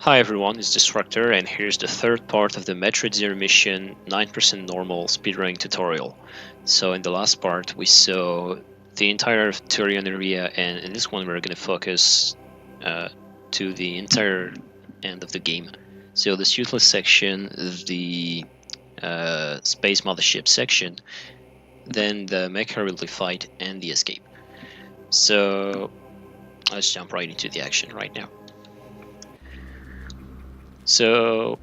Hi everyone, it's Destructor, and here's the third part of the Metroid Zero Mission 9% normal speedrunning tutorial. So in the last part we saw the entire Tourian area, and in this one we're going to focus to the entire end of the game. So the suitless section, the space mothership section, then the mecha relay fight, and the escape. So let's jump right into the action right now. So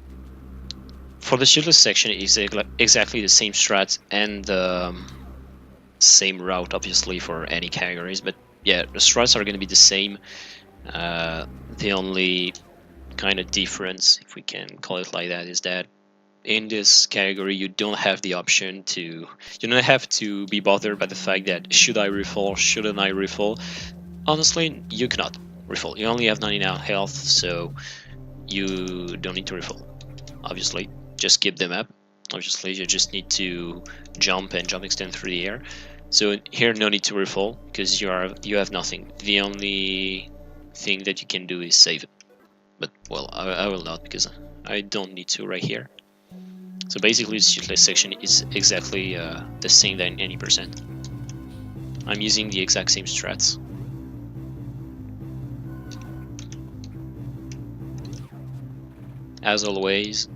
for the shieldless section, it's exactly the same strat and the same route, obviously, for any categories. But yeah, the strats are going to be the same. The only kind of difference, if we can call it like that, is that in this category you don't have the option to, you don't have to be bothered by the fact that should I refill, shouldn't I refill. Honestly, you cannot refill. You only have 99 health, so you don't need to refill. Obviously, just skip the map. Obviously, you just need to jump and jump extend through the air. So here, no need to refill because you have nothing. The only thing that you can do is save it. But well, I will not because I don't need to right here. So basically, the useless section is exactly the same than any percent. I'm using the exact same strats. As always,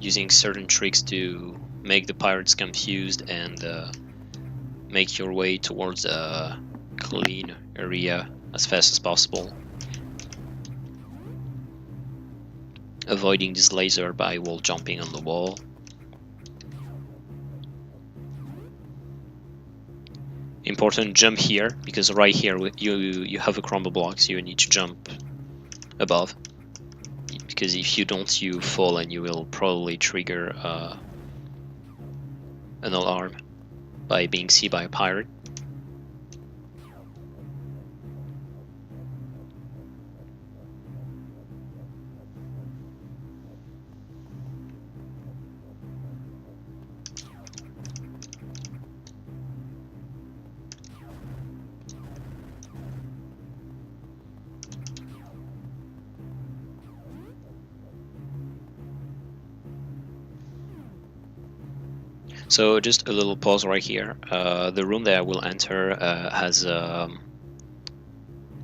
using certain tricks to make the pirates confused and make your way towards a clean area as fast as possible. Avoiding this laser by wall jumping on the wall. Important, jump here, because right here you have a crumble block, so you need to jump above. Because if you don't, you fall and you will probably trigger an alarm by being seen by a pirate. So just a little pause right here. The room that I will enter has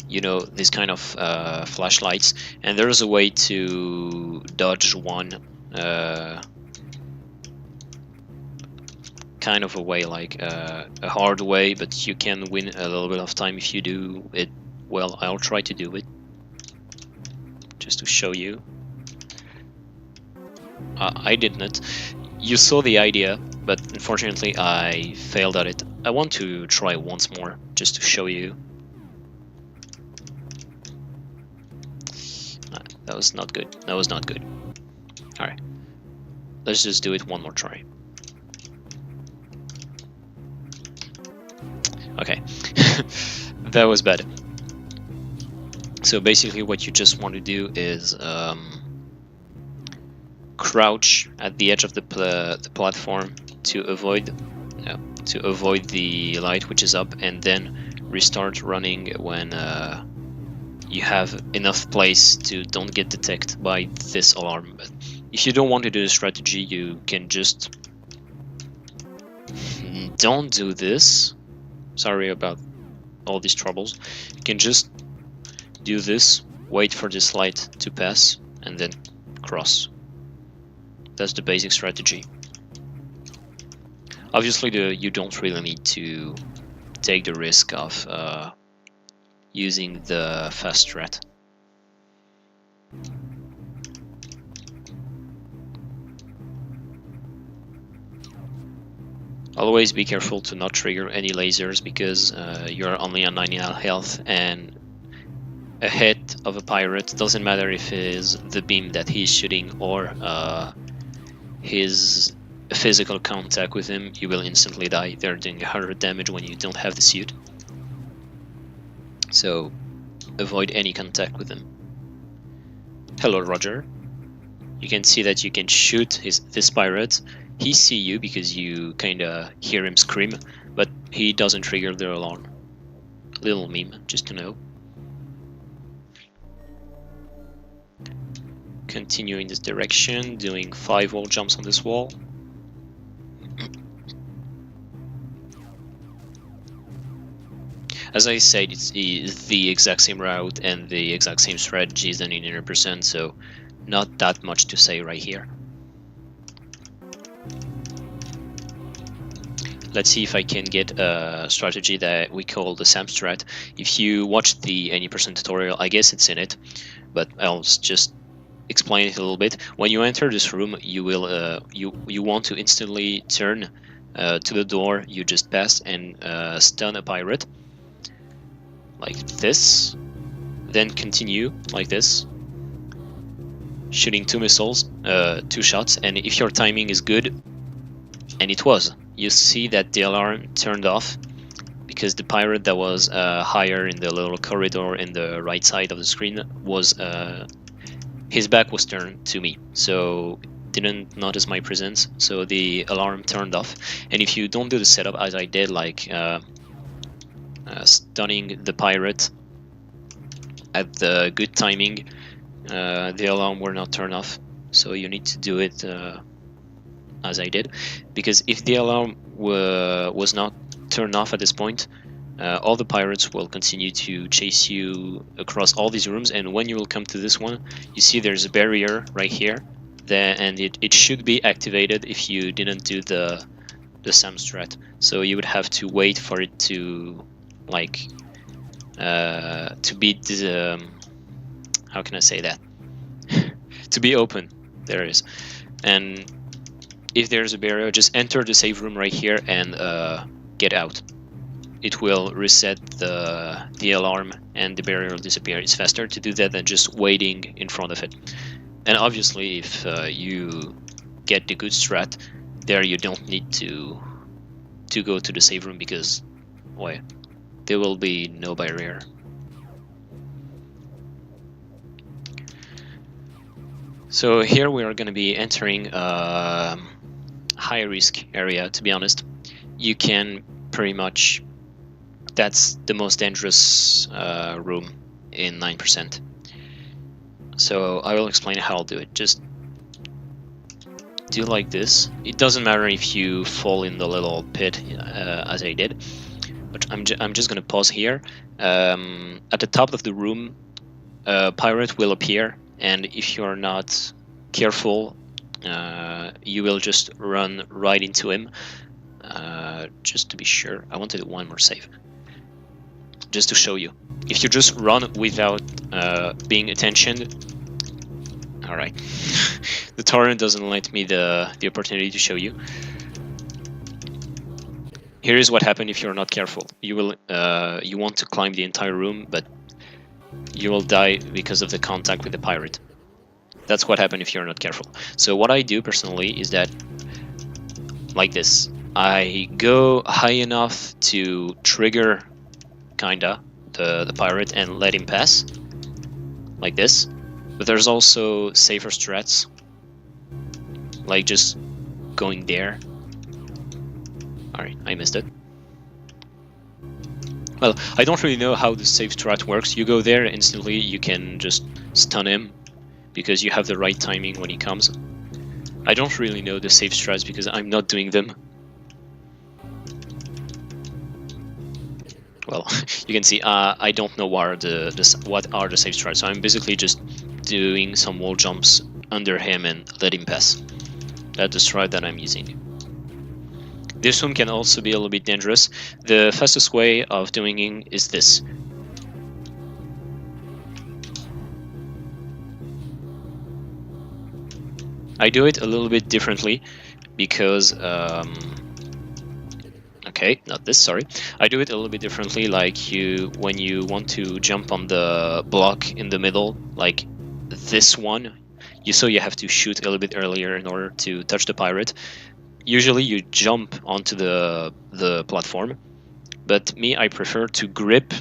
you know, this kind of flashlights, and there's a way to dodge one kind of a way, like a hard way, but you can win a little bit of time if you do it well. I'll try to do it just to show you. I didn't. You saw the idea, but unfortunately I failed at it. I want to try once more just to show you. That was not good. That was not good. Alright. Let's just do it one more try. Okay. That was bad. So basically what you just want to do is crouch at the edge of the platform to avoid the light which is up, and then restart running when you have enough place to don't get detected by this alarm. But if you don't want to do the strategy, you can just don't do this. Sorry about all these troubles. You can just do this, wait for this light to pass, and then cross. That's the basic strategy. Obviously, you don't really need to take the risk of using the fast strat. Always be careful to not trigger any lasers, because you're only on 99 health, and a hit of a pirate, doesn't matter if it is the beam that he's shooting or his physical contact with him, you will instantly die. They're doing 100 damage when you don't have the suit. So avoid any contact with him. Hello, Roger. You can see that you can shoot this pirate. He see you because you kinda hear him scream, but he doesn't trigger the alarm. Little meme, just to know. continue in this direction, doing 5 wall jumps on this wall. As I said, it's the exact same route and the exact same strategies than in Enter Tourian, so not that much to say right here. Let's see if I can get a strategy that we call the SAM strat. If you watch the any percent tutorial, I guess it's in it, but I'll just explain it a little bit. When you enter this room, you will you want to instantly turn to the door you just passed and stun a pirate like this, then continue like this, shooting 2 missiles, 2 shots, and if your timing is good, and it was, you see that the alarm turned off because the pirate that was higher in the little corridor in the right side of the screen was his back was turned to me, so didn't notice my presence, so the alarm turned off. And if you don't do the setup as I did, like stunning the pirate at the good timing, the alarm will not turn off. So you need to do it as I did, because if the alarm was not turned off at this point, all the pirates will continue to chase you across all these rooms, and when you will come to this one, you see there's a barrier right here, and it should be activated if you didn't do the SAM strat. So you would have to wait for it to like to be how can I say that to be open. There is, and if there's a barrier, just enter the save room right here and get out. It will reset the alarm and the barrier will disappear. It's faster to do that than just waiting in front of it. And obviously, if you get the good strat, there you don't need to go to the save room because, well, there will be no barrier. So here we are going to be entering a high risk area. To be honest, you can pretty much, that's the most dangerous room in 9%. So I will explain how I'll do it. Just do like this. It doesn't matter if you fall in the little pit as I did, but I'm just gonna pause here. At the top of the room, a pirate will appear, and if you're not careful, you will just run right into him. Just to be sure, I wanted one more save, just to show you. If you just run without being attentioned, all right. The torrent doesn't let me the opportunity to show you. Here is what happened if you're not careful. You will you want to climb the entire room, but you will die because of the contact with the pirate. That's what happened if you're not careful. So what I do personally is that, like this, I go high enough to trigger kinda the pirate and let him pass, like this. But there's also safer strats, like just going there. Alright, I missed it. Well, I don't really know how the safe strat works. You go there instantly, you can just stun him because you have the right timing when he comes. I don't really know the safe strats because I'm not doing them. Well, you can see I don't know what are the safe strats, so I'm basically just doing some wall jumps under him and let him pass. That's the strat that I'm using. This one can also be a little bit dangerous. The fastest way of doing it is this. I do it a little bit differently because okay, not this, sorry. I do it a little bit differently, like when you want to jump on the block in the middle, like this one, you have to shoot a little bit earlier in order to touch the pirate. Usually you jump onto the platform, but me, I prefer to grip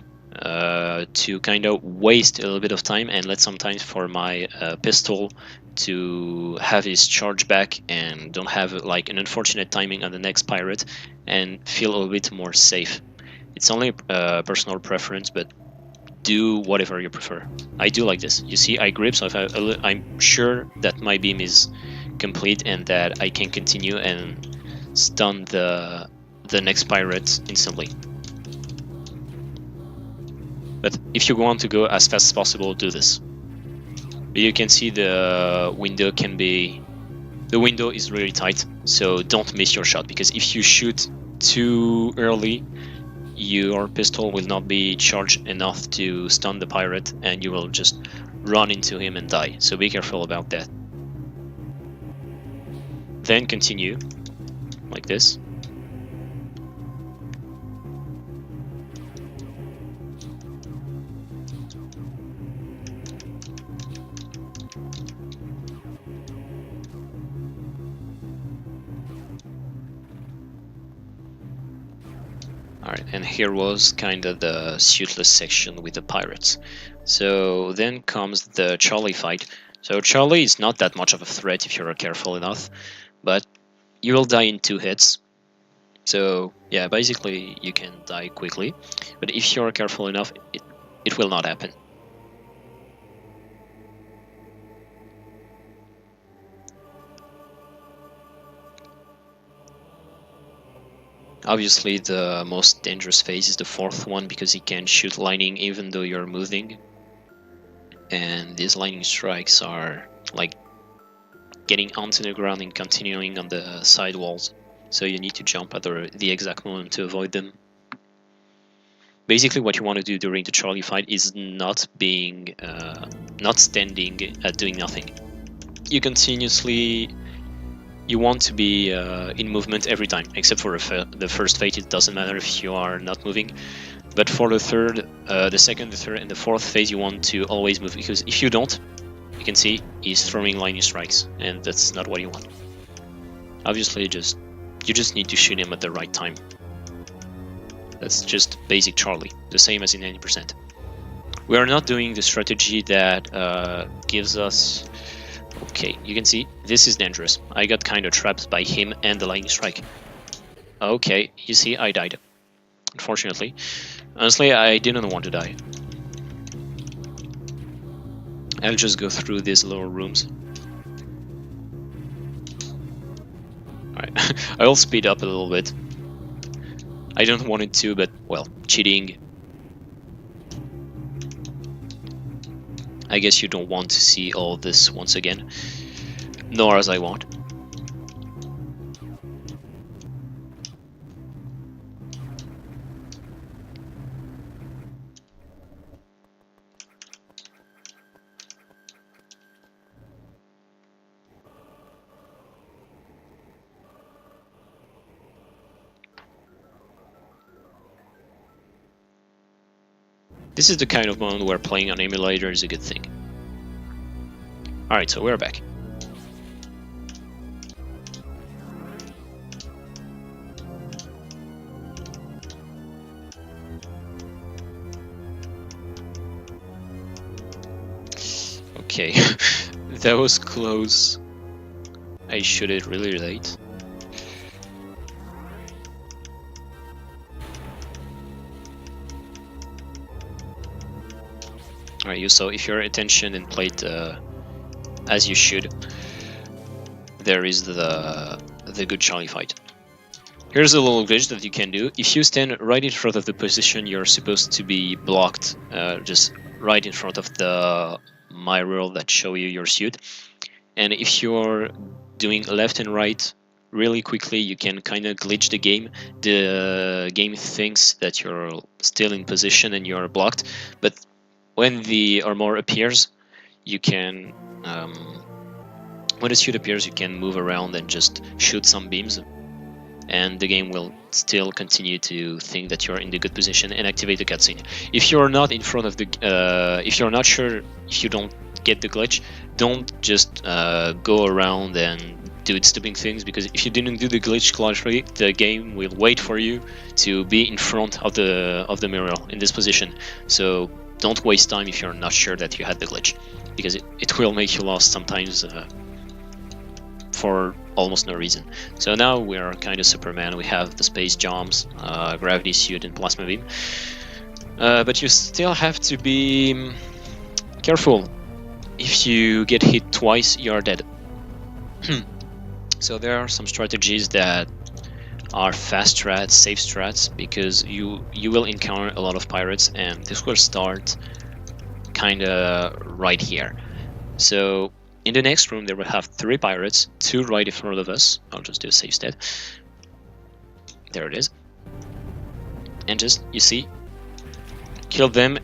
to kind of waste a little bit of time and let some time for my pistol to have his charge back and don't have like an unfortunate timing on the next pirate and feel a little bit more safe. It's only a personal preference, but do whatever you prefer. I do like this. You see, I grip, so if I'm sure that my beam is complete and that I can continue and stun the next pirate instantly. But if you want to go as fast as possible, do this. But you can see the window can be... The window is really tight, so don't miss your shot, because if you shoot too early, your pistol will not be charged enough to stun the pirate, and you will just run into him and die. So be careful about that. Then continue, like this. Alright, and here was kind of the suitless section with the pirates. So then comes the Charlie fight. So Charlie is not that much of a threat if you're careful enough, but you will die in 2 hits. So yeah, basically you can die quickly, but if you're careful enough, it will not happen. Obviously the most dangerous phase is the 4th one, because he can shoot lightning even though you're moving. And these lightning strikes are like getting onto the ground and continuing on the side walls. So you need to jump at the exact moment to avoid them. Basically what you want to do during the Charlie fight is not standing doing nothing. You want to be in movement every time, except for the first phase. It doesn't matter if you are not moving. But for the third, the second, the third, and the 4th phase, you want to always move, because if you don't, you can see he's throwing lightning strikes, and that's not what you want. Obviously, you just need to shoot him at the right time. That's just basic Charlie, the same as in 90%. We are not doing the strategy that gives us... Okay, you can see, this is dangerous. I got kind of trapped by him and the lightning strike. Okay, you see, I died. Unfortunately. Honestly, I didn't want to die. I'll just go through these little rooms. Alright, I'll speed up a little bit. I don't want it to, but, well, cheating. I guess you don't want to see all this once again, nor as I want. This is the kind of moment where playing on emulator is a good thing. Alright, so we're back. Okay, that was close. I shot it really late. Alright, so if your attention and played as you should, there is the good Charlie fight. Here's a little glitch that you can do. If you stand right in front of the position you're supposed to be blocked, just right in front of the mirror that show you your suit, and if you're doing left and right really quickly, you can kind of glitch the game. The game thinks that you're still in position and you're blocked, but when the armor appears, you can, when the suit appears, you can move around and just shoot some beams, and the game will still continue to think that you're in the good position and activate the cutscene. If you're not in front of the, if you're not sure, if you don't get the glitch, don't just go around and do stupid things, because if you didn't do the glitch correctly, the game will wait for you to be in front of the mirror in this position. So don't waste time if you're not sure that you had the glitch, because it will make you lost sometimes for almost no reason. So now we're kind of Superman. We have the space jumps, gravity suit, and plasma beam. But you still have to be careful. If you get hit twice, you are dead. So there are some strategies that are fast strats, safe strats, because you will encounter a lot of pirates, and this will start kinda right here. So in the next room there will have 3 pirates, 2 right in front of us. I'll just do a save state. There it is. And just, you see, kill them.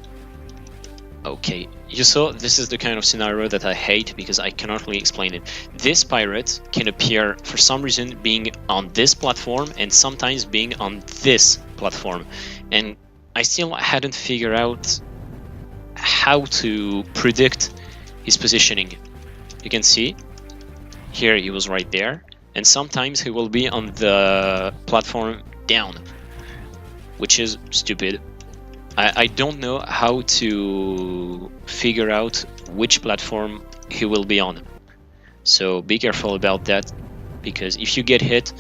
Okay, you saw, this is the kind of scenario that I hate because I cannot really explain it. This pirate can appear for some reason being on this platform and sometimes being on this platform, and I still hadn't figured out how to predict his positioning. You can see here he was right there, and sometimes he will be on the platform down, which is stupid. I don't know how to figure out which platform he will be on. So be careful about that, because if you get hit,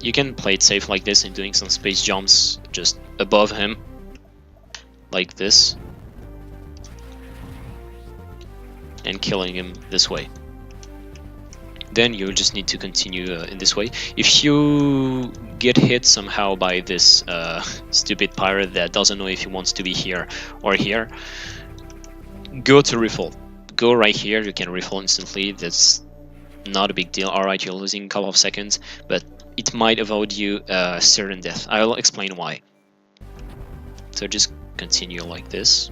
you can play it safe like this and doing some space jumps just above him, like this, and killing him this way. Then you just need to continue in this way. If you get hit somehow by this stupid pirate that doesn't know if he wants to be here or here, go to refill. Go right here, you can refill instantly. That's not a big deal. Alright, you're losing a couple of seconds, but it might avoid you certain death. I'll explain why. So just continue like this.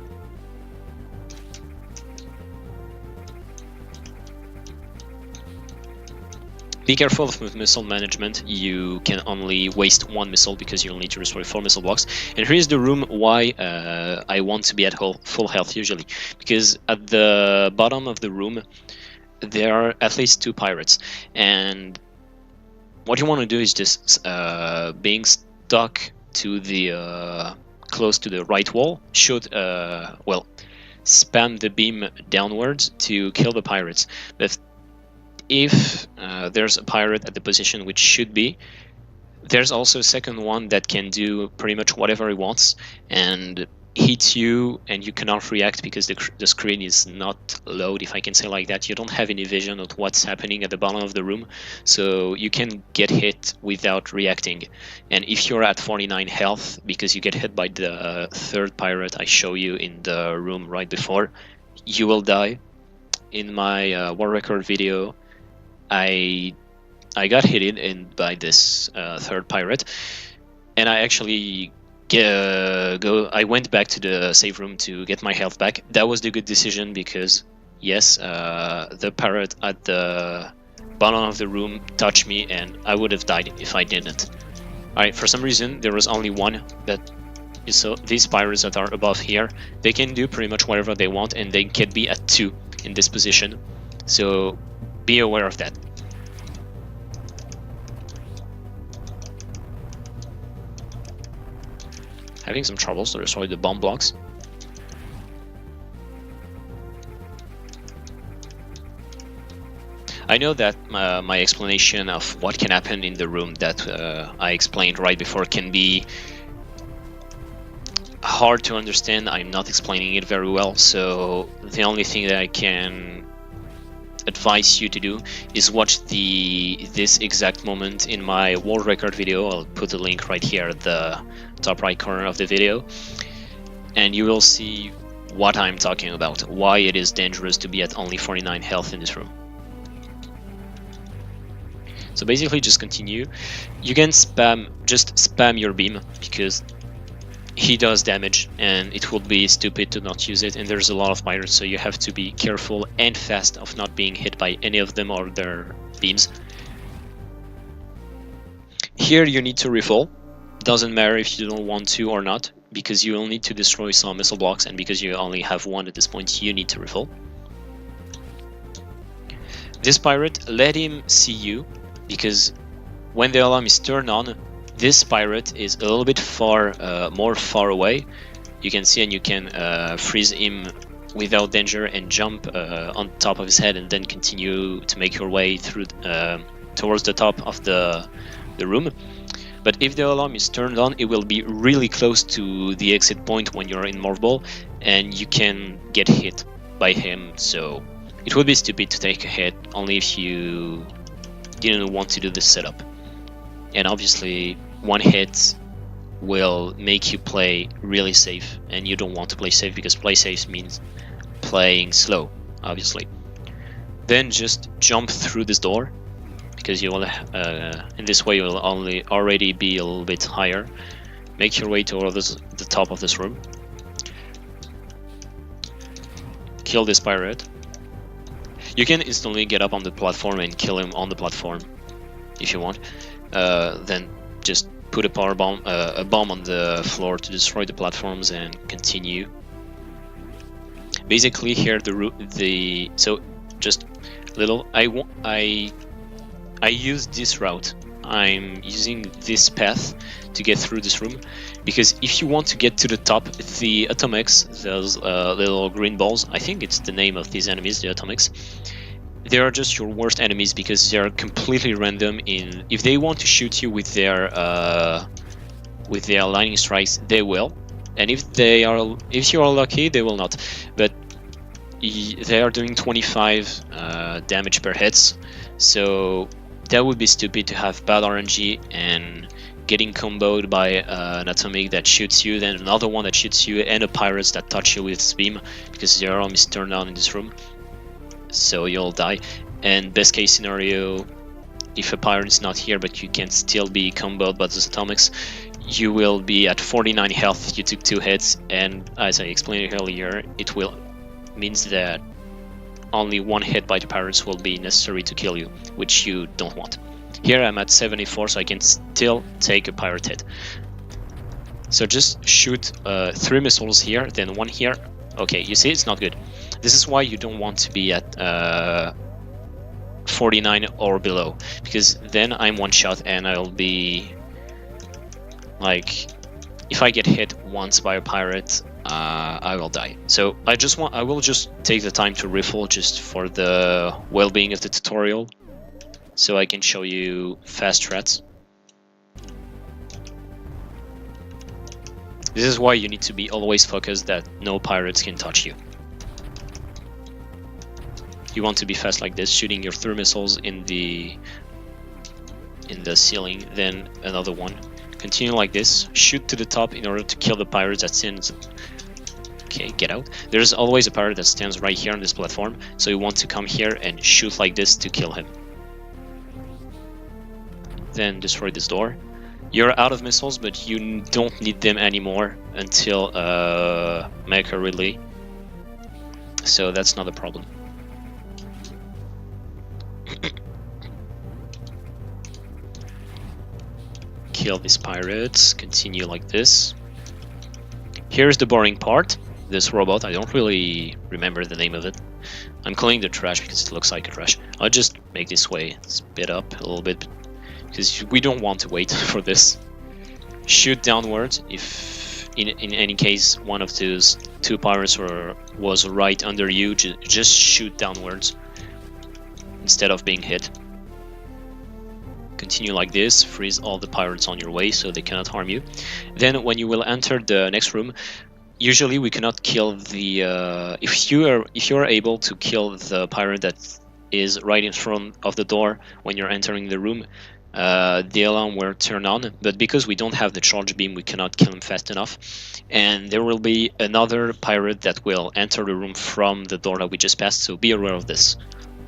Be careful with missile management. You can only waste 1 missile because you'll need to destroy 4 missile blocks. And here's the room why I want to be at full health usually. Because at the bottom of the room there are at least 2 pirates. And what you want to do is just being stuck to the close to the right wall should well, spam the beam downwards to kill the pirates. But if there's a pirate at the position which should be, there's also a second one that can do pretty much whatever he wants and hit you, and you cannot react because the screen is not load, if I can say like that. You don't have any vision of what's happening at the bottom of the room, so you can get hit without reacting. And if you're at 49 health because you get hit by the 3rd pirate I show you in the room right before, you will die. In my world record video, I got hit in by this 3rd pirate, and I actually I went back to the save room to get my health back. That was the good decision because yes, the pirate at the bottom of the room touched me and I would have died if I didn't. Alright, for some reason there was only one that. So these pirates that are above here, they can do pretty much whatever they want, and they can be at 2 in this position. So be aware of that. Having some troubles to destroy the bomb blocks. I know that my explanation of what can happen in the room that I explained right before can be hard to understand. I'm not explaining it very well, so the only thing that I can advise you to do is watch this exact moment in my world record video. I'll put the link right here at the top right corner of the video, and you will see what I'm talking about, why it is dangerous to be at only 49 health in this room. So basically just continue. You can just spam your beam because he does damage and it would be stupid to not use it, and there's a lot of pirates, so you have to be careful and fast of not being hit by any of them or their beams. Here you need to refill. Doesn't matter if you don't want to or not, because you will need to destroy some missile blocks, and because you only have 1 at this point, you need to refill. This pirate, let him see you, because when the alarm is turned on, this pirate is a little bit more far away. You can see, and you can freeze him without danger and jump on top of his head, and then continue to make your way through towards the top of the room. But if the alarm is turned on, it will be really close to the exit point when you're in Morphball, and you can get hit by him. So it would be stupid to take a hit only if you didn't want to do this setup. And obviously, one hit will make you play really safe, and you don't want to play safe because play safe means playing slow, obviously. Then just jump through this door, because you will, in this way, you will already be a little bit higher. Make your way towards the top of this room. Kill this pirate. You can instantly get up on the platform and kill him on the platform, if you want. Then just put a bomb on the floor to destroy the platforms and continue. Basically, here so just little. I use this route. I'm using this path to get through this room, because if you want to get to the top, the atomics, those little green balls, I think it's the name of these enemies, the atomics, they are just your worst enemies because they are completely random. If they want to shoot you with their lightning strikes, they will, and if you are lucky, they will not. But they are doing 25 damage per hits, so that would be stupid to have bad RNG and getting comboed by an atomic that shoots you, then another one that shoots you, and a pirates that touch you with its beam, because the alarm is turned on in this room, so you'll die. And best case scenario, if a pirate is not here but you can still be comboed by those atomics, you will be at 49 health. You took 2 hits, and as I explained earlier, it will means that only 1 hit by the pirates will be necessary to kill you, which you don't want. Here I'm at 74, so I can still take a pirate hit. So just shoot 3 missiles here, then 1 here. Okay, you see, it's not good. This is why you don't want to be at 49 or below, because then I'm 1 shot and I'll be like, if I get hit once by a pirate, I will die. So I will just take the time to riffle just for the well-being of the tutorial, so I can show you fast strats. This is why you need to be always focused that no pirates can touch you. You want to be fast like this, shooting your 3 missiles in the ceiling, then another one. Continue like this, shoot to the top in order to kill the pirate that stands. Okay, get out. There's always a pirate that stands right here on this platform, so you want to come here and shoot like this to kill him. Then destroy this door. You're out of missiles, but you don't need them anymore until Mecha Relay, so that's not a problem. Kill these pirates, continue like this. Here's the boring part. This robot, I don't really remember the name of it. I'm calling it trash because it looks like a trash. I'll just make this way spit up a little bit, because we don't want to wait for this. Shoot downwards. If in any case one of those 2 pirates was right under you, just shoot downwards instead of being hit. Continue like this, freeze all the pirates on your way so they cannot harm you. Then when you will enter the next room, usually we cannot kill the if you are able to kill the pirate that is right in front of the door when you're entering the room, the alarm will turn on, but because we don't have the charge beam, we cannot kill him fast enough, and there will be another pirate that will enter the room from the door that we just passed, so be aware of this.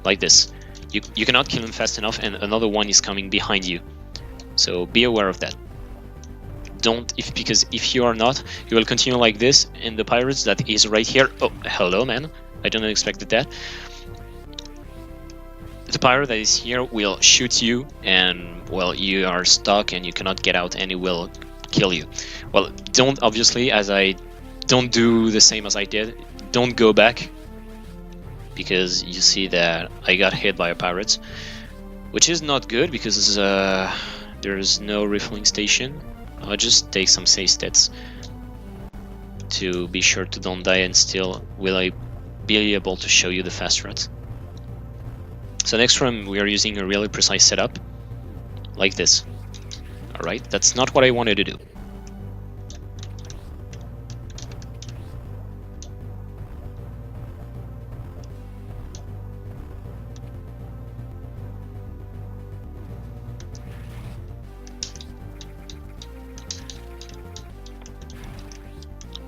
Like this. You cannot kill him fast enough, and another one is coming behind you, so be aware of that. Because if you are not, you will continue like this, and the pirates that is right here. Oh, hello, man! I didn't expect that. The pirate that is here will shoot you, and well, you are stuck and you cannot get out, and it will kill you. Well, don't do the same as I did. Don't go back, because you see that I got hit by a pirate, which is not good because there's no refueling station. I'll just take some safe stats to be sure to don't die, and still will I be able to show you the fast route. So next room we are using a really precise setup, like this. Alright, that's not what I wanted to do.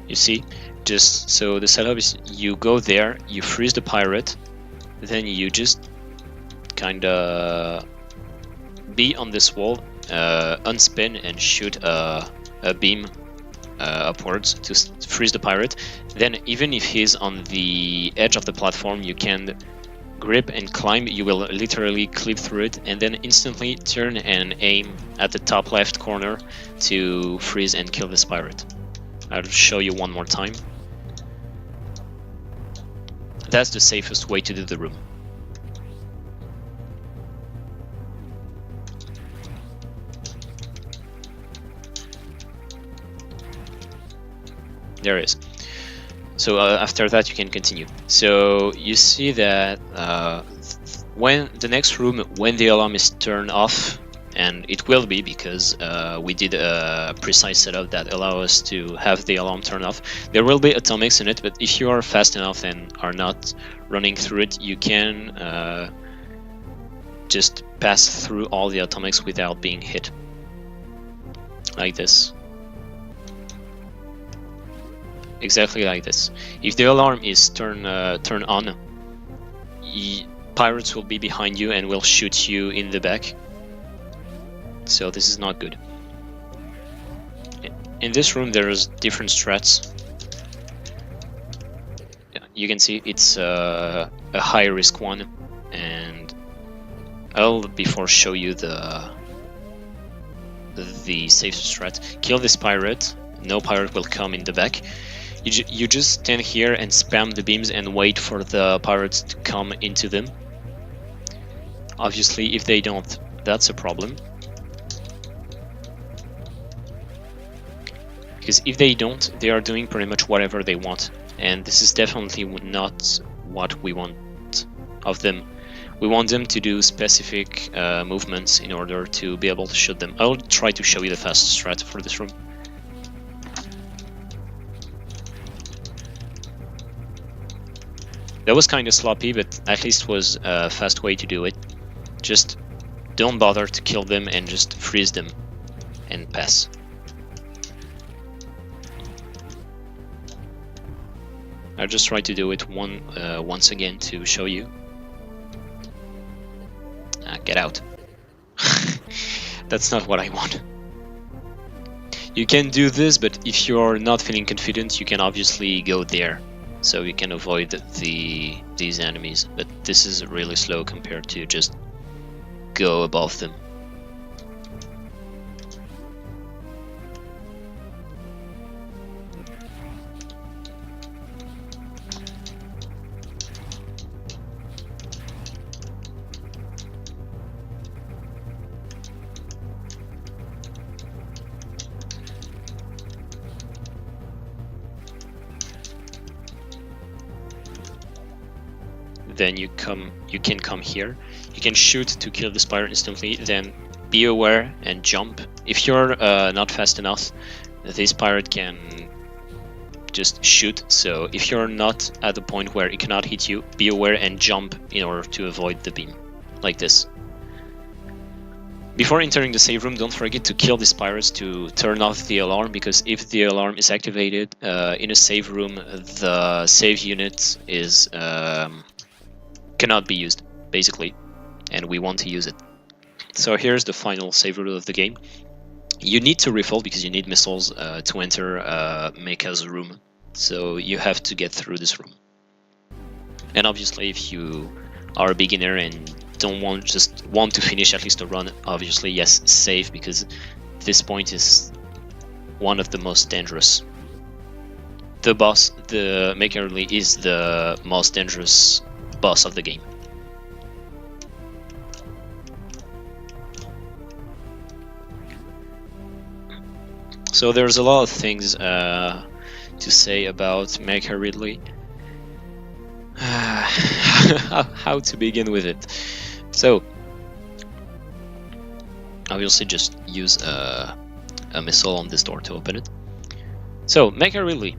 You see, just so the setup is you go there, you freeze the pirate, then you just kinda be on this wall, unspin and shoot a beam upwards to freeze the pirate. Then even if he's on the edge of the platform, you can grip and climb. You will literally clip through it and then instantly turn and aim at the top left corner to freeze and kill this pirate. I'll show you one more time. That's the safest way to do the room. There it is. So after that you can continue. So you see that when the next room, when the alarm is turned off, and it will be because we did a precise setup that allows us to have the alarm turn off. There will be atomics in it, but if you are fast enough and are not running through it, you can just pass through all the atomics without being hit. Like this. Exactly like this. If the alarm is turned on, pirates will be behind you and will shoot you in the back. So this is not good. In this room there's different strats. You can see it's a high risk one, and I'll before show you the safe strat. Kill this pirate, no pirate will come in the back. You just stand here and spam the beams and wait for the pirates to come into them. Obviously if they don't, that's a problem. Because if they don't, they are doing pretty much whatever they want, and this is definitely not what we want of them. We want them to do specific movements in order to be able to shoot them. I'll try to show you the fast strat for this room. That was kind of sloppy, but at least was a fast way to do it. Just don't bother to kill them and just freeze them and pass. I'll just try to do it once again to show you. Get out. That's not what I want. You can do this, but if you're not feeling confident, you can obviously go there, so you can avoid these enemies. But this is really slow compared to just go above them. Then you can come here. You can shoot to kill the pirate instantly. Then be aware and jump. If you're not fast enough, this pirate can just shoot. So if you're not at the point where it cannot hit you, be aware and jump in order to avoid the beam, like this. Before entering the save room, don't forget to kill these pirates to turn off the alarm, because if the alarm is activated in a save room, the save unit is cannot be used, basically, and we want to use it. So here's the final save route of the game. You need to refill because you need missiles to enter Mecha's room, so you have to get through this room. And obviously if you are a beginner and don't just want to finish at least a run, obviously yes, save, because this point is one of the most dangerous. The boss, the Mecha really is the most dangerous boss of the game. So there's a lot of things to say about Mecha Ridley. How to begin with it? So obviously just use a missile on this door to open it. So Mecha Ridley.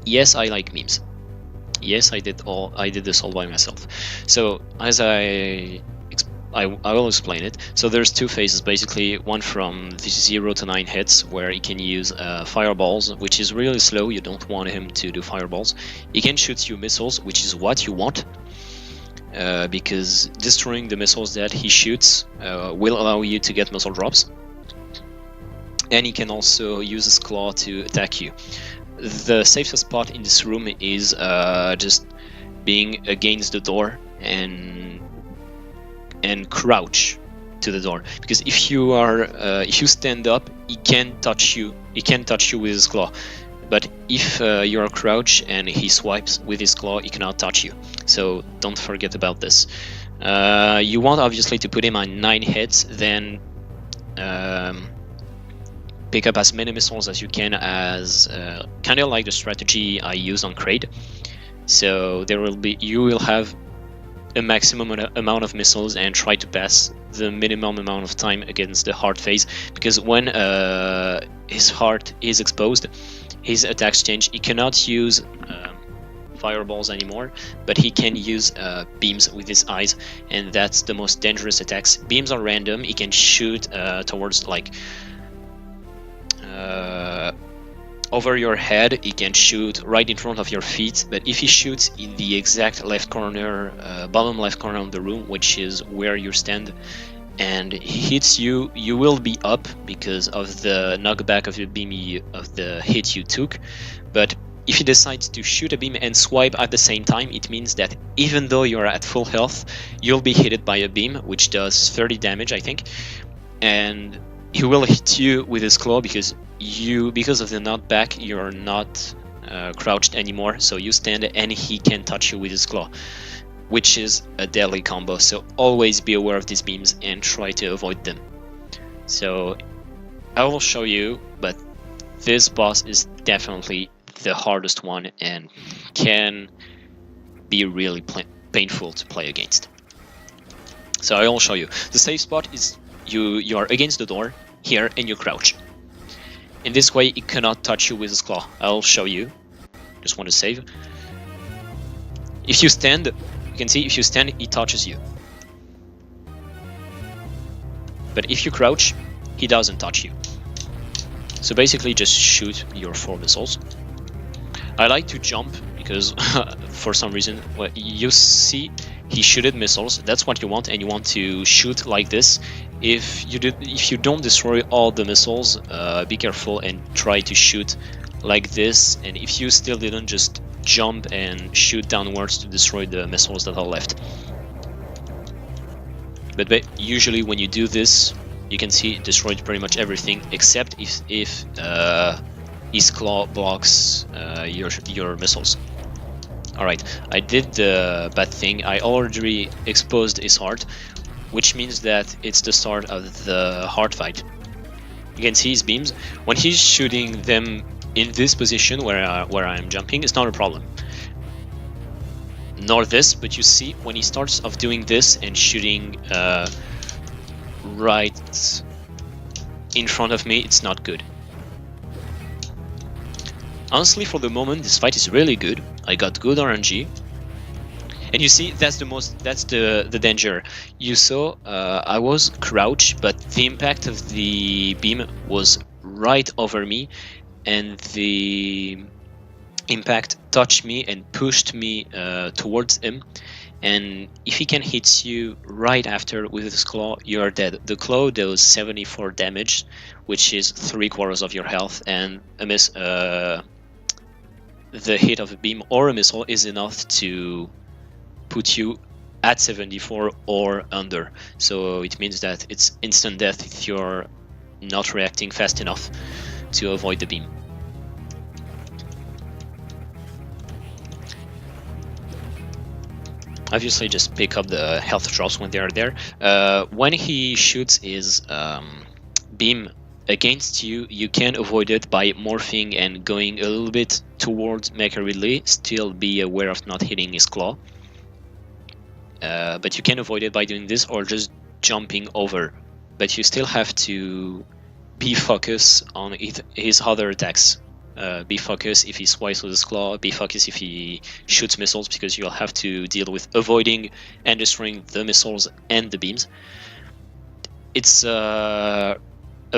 Yes, I like memes. Yes, I did this all by myself. So as I will explain it. So there's two phases basically. One from the 0 to 9 hits, where he can use fireballs, which is really slow. You don't want him to do fireballs. He can shoot you missiles, which is what you want, because destroying the missiles that he shoots will allow you to get missile drops. And he can also use his claw to attack you. The safest spot in this room is just being against the door and crouch to the door, because if you stand up, he can't touch you with his claw. But if you are crouched and he swipes with his claw, he cannot touch you. So don't forget about this. You want obviously to put him on 9 hits, then pick up as many missiles as you can, as kind of like the strategy I use on Kraid. So you will have a maximum amount of missiles and try to pass the minimum amount of time against the heart phase, because when his heart is exposed, his attacks change. He cannot use fireballs anymore, but he can use beams with his eyes, and that's the most dangerous attacks. Beams are random. He can shoot towards like over your head. He can shoot right in front of your feet, but if he shoots in the exact left corner, bottom left corner of the room, which is where you stand, and he hits you, you will be up because of the knockback of the beam of the hit you took. But if he decides to shoot a beam and swipe at the same time, it means that even though you're at full health, you'll be hit by a beam, which does 30 damage, I think, and he will hit you with his claw because of the knockback, you're not crouched anymore, so you stand and he can touch you with his claw, which is a deadly combo. So always be aware of these beams and try to avoid them. So I will show you, but this boss is definitely the hardest one and can be really painful to play against. So I will show you. The safe spot is you are against the door here and you crouch. In this way, he cannot touch you with his claw. I'll show you. Just want to save. If you stand, you can see if you stand, he touches you. But if you crouch, he doesn't touch you. So basically, just shoot your 4 missiles. I like to jump because for some reason, well, you see he shooted missiles. That's what you want, and you want to shoot like this. If you don't destroy all the missiles, be careful and try to shoot like this. And if you still didn't, just jump and shoot downwards to destroy the missiles that are left. But usually when you do this, you can see it destroyed pretty much everything, except if his claw blocks your missiles. Alright, I did the bad thing. I already exposed his heart, which means that it's the start of the heart fight. You can see his beams. When he's shooting them in this position where I'm jumping, it's not a problem. Nor this, but you see when he starts off doing this and shooting right in front of me, it's not good. Honestly, for the moment, this fight is really good. I got good RNG. And you see, that's the danger. You saw I was crouched, but the impact of the beam was right over me, and the impact touched me and pushed me towards him. And if he can hit you right after with his claw, you are dead. The claw does 74 damage, which is 3/4 of your health, and the hit of a beam or a missile is enough to put you at 74 or under. So it means that it's instant death if you're not reacting fast enough to avoid the beam. Obviously, just pick up the health drops when they are there. When he shoots his beam against you, you can avoid it by morphing and going a little bit towards Mecha Ridley. Still be aware of not hitting his claw. But you can avoid it by doing this or just jumping over but you still have to be focused on his other attacks. Be focused if he swipes with his claw, be focused if he shoots missiles, because you'll have to deal with avoiding and destroying the missiles and the beams. It's a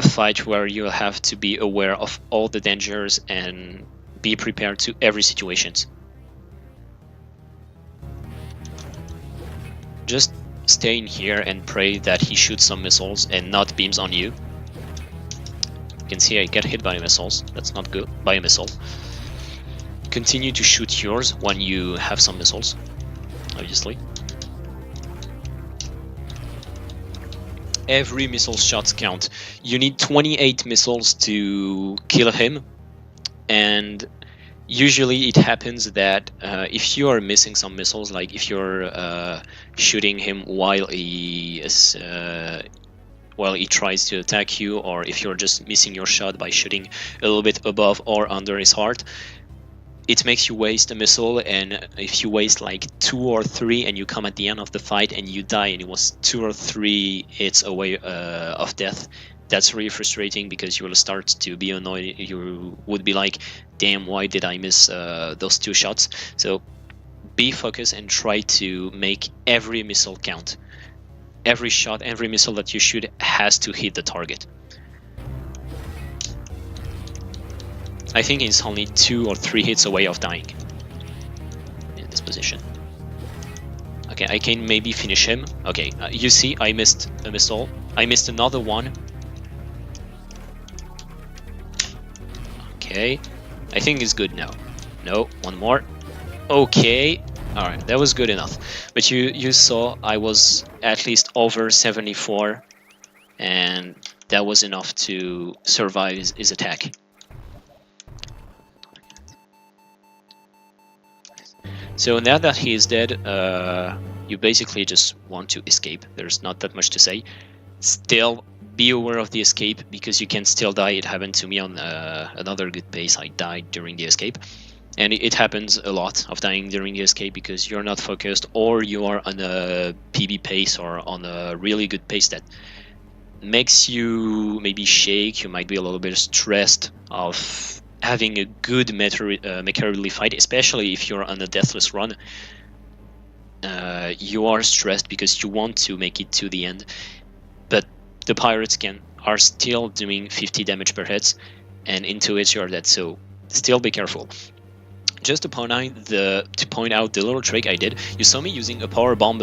fight where you'll have to be aware of all the dangers and be prepared to every situation. Just stay in here and pray that he shoots some missiles and not beams on you. You can see I get hit by missiles. That's not good. By a missile. Continue to shoot yours when you have some missiles, obviously. Every missile shots count. You need 28 missiles to kill him, and usually it happens that if you are missing some missiles, like if you're shooting him while he is he tries to attack you, or if you're just missing your shot by shooting a little bit above or under his heart, it makes you waste a missile. And if you waste like 2 or 3 and you come at the end of the fight and you die and it was 2 or 3 hits away of death, that's really frustrating, because you will start to be annoyed. You would be like, damn, why did I miss those 2 shots? So be focused and try to make every missile count. Every shot, every missile that you shoot has to hit the target. I think he's only 2 or 3 hits away of dying in this position. Okay, I can maybe finish him. Okay, you see, I missed a missile. I missed another one. Okay, I think it's good now. No, one more. Okay, alright, that was good enough. But you saw I was at least over 74, and that was enough to survive his attack. So now that he is dead, you basically just want to escape. There's not that much to say. Still, be aware of the escape, because you can still die. It happened to me on another good pace. I died during the escape. And it happens a lot of dying during the escape because you're not focused, or you are on a PB pace or on a really good pace that makes you maybe shake. You might be a little bit stressed of having a good Metroid fight, especially if you're on a deathless run. You are stressed because you want to make it to the end, but the pirates are still doing 50 damage per hit, and into it you're dead. So still be careful. Just to point out the little trick I did, you saw me using a power bomb,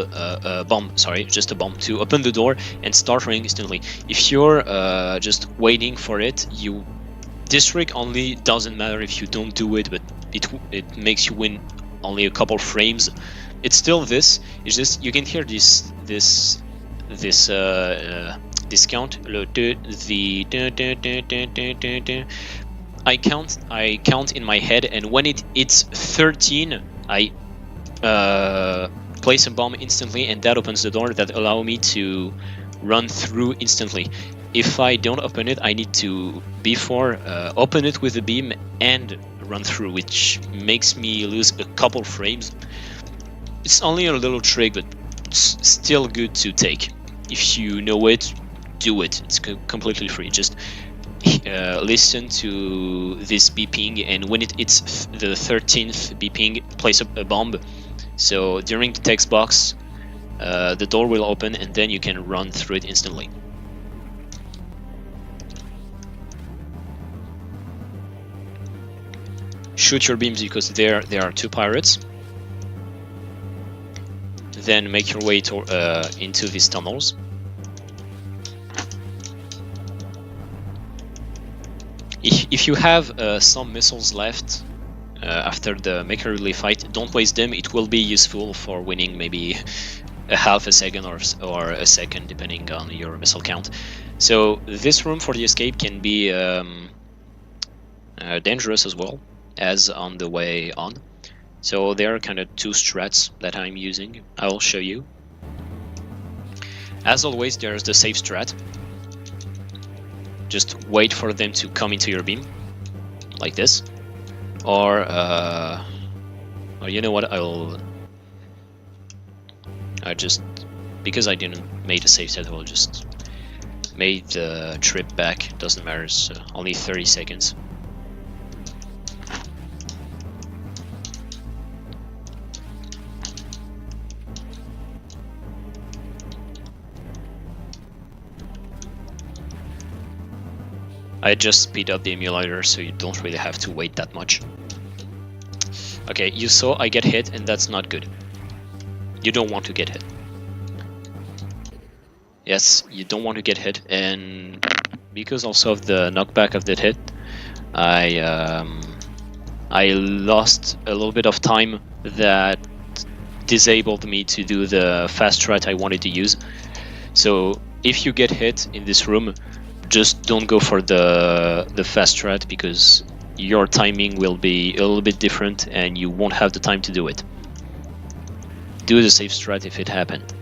just a bomb, to open the door and start running instantly. If you're just waiting for it, this trick only doesn't matter if you don't do it, but it makes you win only a couple frames. It's still this. It's just you can hear this count. I count in my head, and when it hits 13, I place a bomb instantly, and that opens the door that allow me to run through instantly. If I don't open it, I need to open it with a beam and run through, which makes me lose a couple frames. It's only a little trick, but it's still good to take. If you know it, do it. It's completely free. Just listen to this beeping, and when it's the 13th beeping, place a bomb. So during the text box, the door will open, and then you can run through it instantly. Shoot your beams because there are 2 pirates. Then make your way into these tunnels. If you have some missiles left after the Maker Relay fight, don't waste them. It will be useful for winning maybe a half a second or a second, depending on your missile count. So this room for the escape can be dangerous as well as on the way on. So there are kind of 2 strats that I'm using. I will show you. As always, there's the safe strat. Just wait for them to come into your beam, like this. Or you know what, I just, because I didn't make a safe set, I will just made the trip back. Doesn't matter, so only 30 seconds. I just speed up the emulator so you don't really have to wait that much. Okay, you saw I get hit, and that's not good. You don't want to get hit. Yes, you don't want to get hit, and because also of the knockback of that hit, I lost a little bit of time that disabled me to do the fast strat I wanted to use. So if you get hit in this room, just don't go for the fast strat, because your timing will be a little bit different and you won't have the time to do it. Do the safe strat if it happened.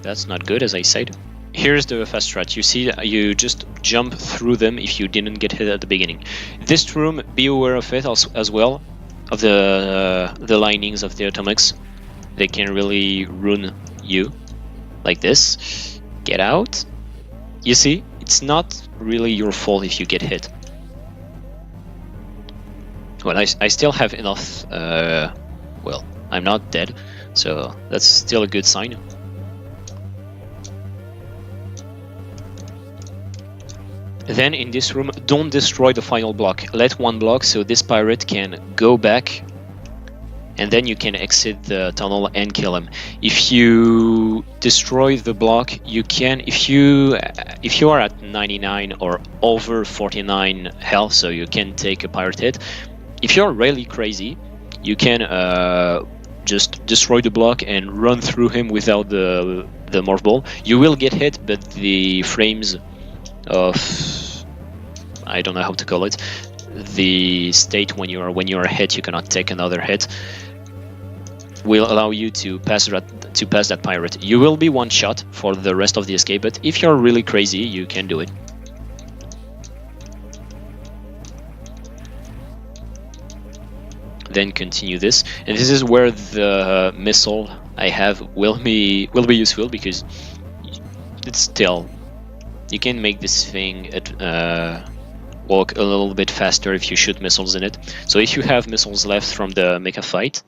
That's not good, as I said. Here's the fast strat. You see, you just jump through them if you didn't get hit at the beginning. This room, be aware of it as well, of the linings of the atomics. They can really ruin you, like this. Get out. You see, it's not really your fault if you get hit. Well, I still have enough. Well, I'm not dead, so that's still a good sign. Then in this room, don't destroy the final block. Let one block so this pirate can go back, and then you can exit the tunnel and kill him. If you destroy the block, you can, if you are at 99 or over 49 health, so you can take a pirate hit. If you're really crazy, you can just destroy the block and run through him without the morph ball. You will get hit, but the frames of, I don't know how to call it, the state when you are hit, you cannot take another hit, will allow you to pass that pirate. You will be one shot for the rest of the escape, but if you're really crazy, you can do it. Then continue this, and this is where the missile I have will be useful, because it's still, you can make this thing walk a little bit faster if you shoot missiles in it. So if you have missiles left from the mecha fight,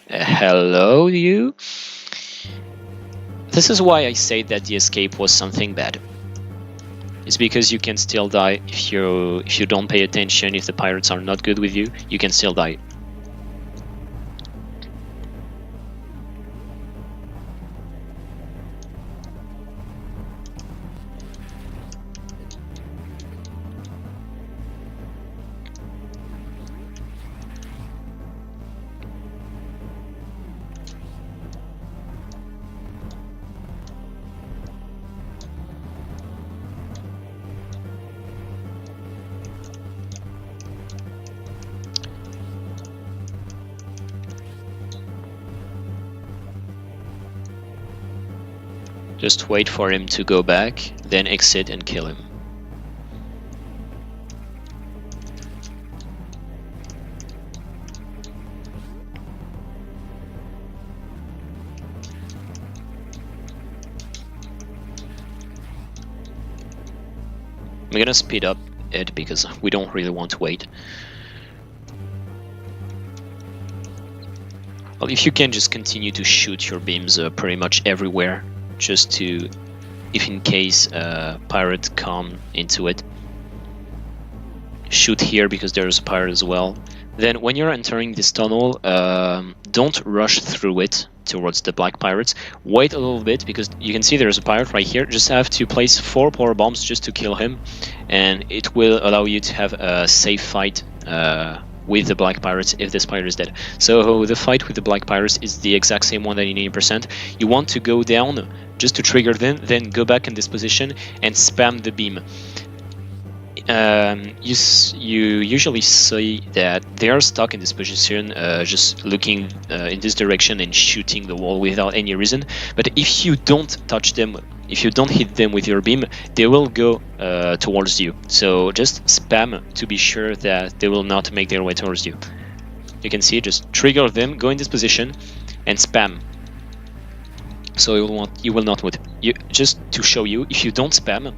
hello you. This is why I say that the escape was something bad. It's because you can still die if you don't pay attention. If the pirates are not good with you, you can still die. Just wait for him to go back, then exit and kill him. I'm gonna speed up it because we don't really want to wait. Well, if you can just continue to shoot your beams pretty much everywhere, just to, if in case pirate come into it, shoot here because there's a pirate as well. Then when you're entering this tunnel, don't rush through it towards the black pirates. Wait a little bit, because you can see there's a pirate right here. Just have to place 4 power bombs just to kill him, and it will allow you to have a safe fight with the black pirates if this pirate is dead. So the fight with the black pirates is the exact same one at 80%. You want to go down just to trigger them, then go back in this position and spam the beam. You usually see that they are stuck in this position, just looking in this direction and shooting the wall without any reason. But if you don't touch them if you don't hit them with your beam, they will go towards you. So just spam to be sure that they will not make their way towards you. You can see, just trigger them, go in this position, and spam. So you will not would. Just to show you, if you don't spam,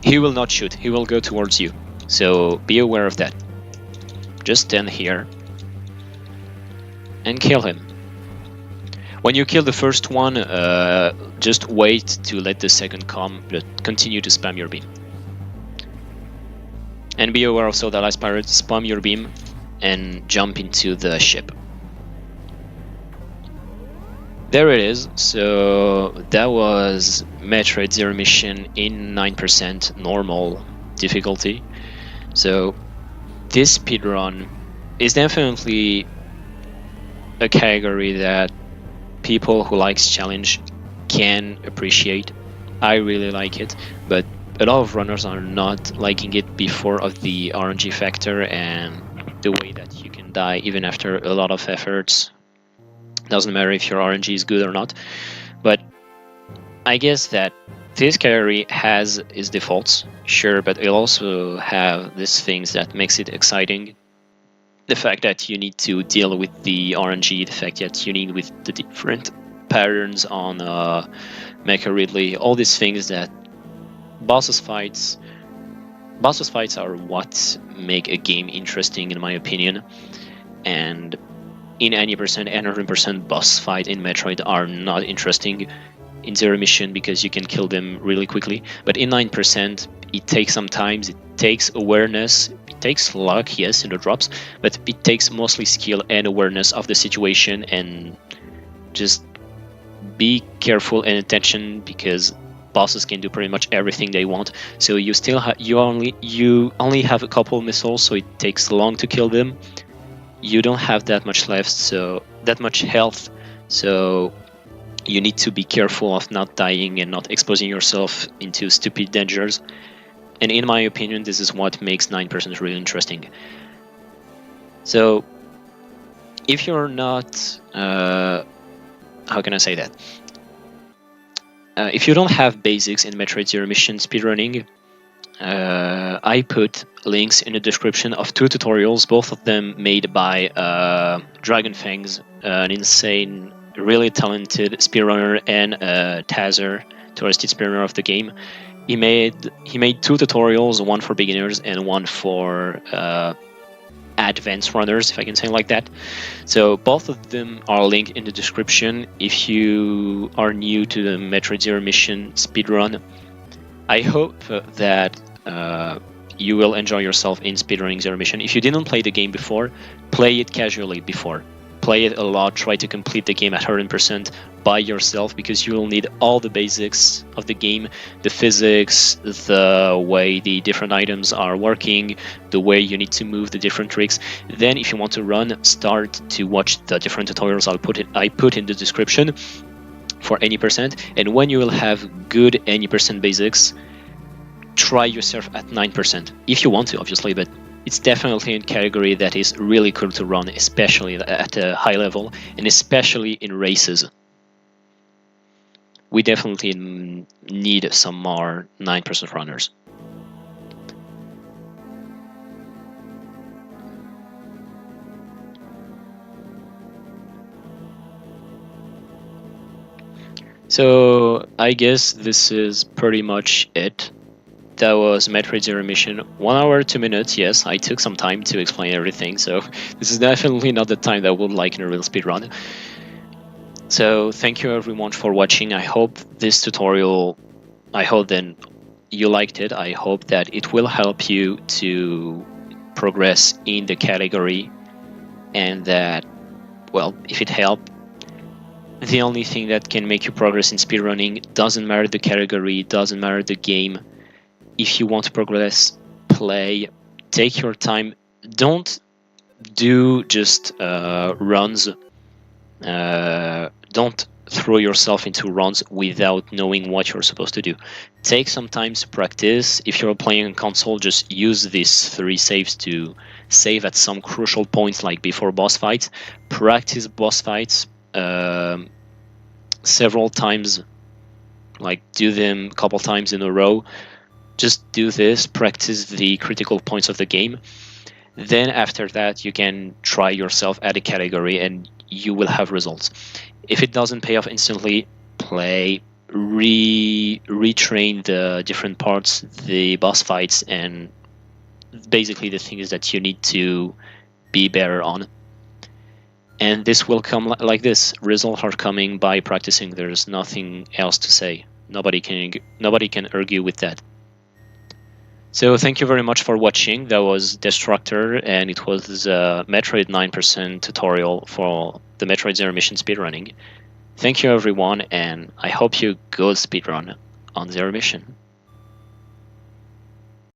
he will not shoot. He will go towards you. So be aware of that. Just stand here and kill him. When you kill the first one, just wait to let the second come, but continue to spam your beam. And be aware also that last pirate, spam your beam and jump into the ship. There it is. So that was Metroid Zero Mission in 9% normal difficulty. So this speedrun is definitely a category that people who likes challenge can appreciate. I really like it, but a lot of runners are not liking it because of the RNG factor and the way that you can die even after a lot of efforts. Doesn't matter if your RNG is good or not, but I guess that this category has its defaults, sure, but it also have these things that makes it exciting. The fact that you need to deal with the RNG, the fact that you need with the different patterns on Mecha Ridley, all these things that bosses fights are what make a game interesting in my opinion. And in any 100% boss fight in Metroid are not interesting in Zero Mission because you can kill them really quickly. But in 9%, it takes some time, it takes awareness, it takes luck, yes, in the drops, but it takes mostly skill and awareness of the situation, and just be careful and attention because bosses can do pretty much everything they want. So you still you only have a couple missiles, so it takes long to kill them. You don't have that much left, so that much health, so you need to be careful of not dying and not exposing yourself into stupid dangers. And in my opinion, this is what makes 9% really interesting. So if you're not how can I say that, if you don't have basics in Metroid Zero Mission speedrunning, I put links in the description of 2 tutorials, both of them made by Dragon Fangs, an insane, really talented speedrunner, and Tazer, touristy speedrunner of the game. He made 2 tutorials, one for beginners and one for advanced runners, if I can say it like that. So both of them are linked in the description. If you are new to the Metroid Zero Mission speedrun, I hope that you will enjoy yourself in speedrunning Zero Mission. If you didn't play the game before, play it casually before. Play it a lot, try to complete the game at 100% by yourself, because you will need all the basics of the game, the physics, the way the different items are working, the way you need to move, the different tricks. Then if you want to run, start to watch the different tutorials I put in the description for any percent. And when you will have good any percent basics, try yourself at 9%, if you want to, obviously, but it's definitely a category that is really cool to run, especially at a high level, and especially in races. We definitely need some more 9% runners. So I guess this is pretty much it. That was Metroid Zero Mission, 1 hour 2 minutes. Yes, I took some time to explain everything, so this is definitely not the time that I would like in a real speedrun. So thank you everyone for watching. I hope this tutorial, I hope then you liked it. I hope that it will help you to progress in the category, and that, well, if it helped, the only thing that can make you progress in speedrunning, doesn't matter the category, doesn't matter the game. If you want to progress, play, take your time. Don't do just runs. Don't throw yourself into runs without knowing what you're supposed to do. Take some time to practice. If you're playing on console, just use these 3 saves to save at some crucial points, like before boss fights. Practice boss fights several times Like, do them a couple times in a row. Just do this, practice the critical points of the game. Then after that, you can try yourself at a category and you will have results. If it doesn't pay off instantly, play, retrain the different parts, the boss fights, and basically the things that you need to be better on. And this will come like this. Results are coming by practicing. There's nothing else to say. Nobody can argue with that. So thank you very much for watching. That was Destructor, and it was a Metroid 9% tutorial for the Metroid Zero Mission speedrunning. Thank you everyone, and I hope you good speedrun on Zero Mission.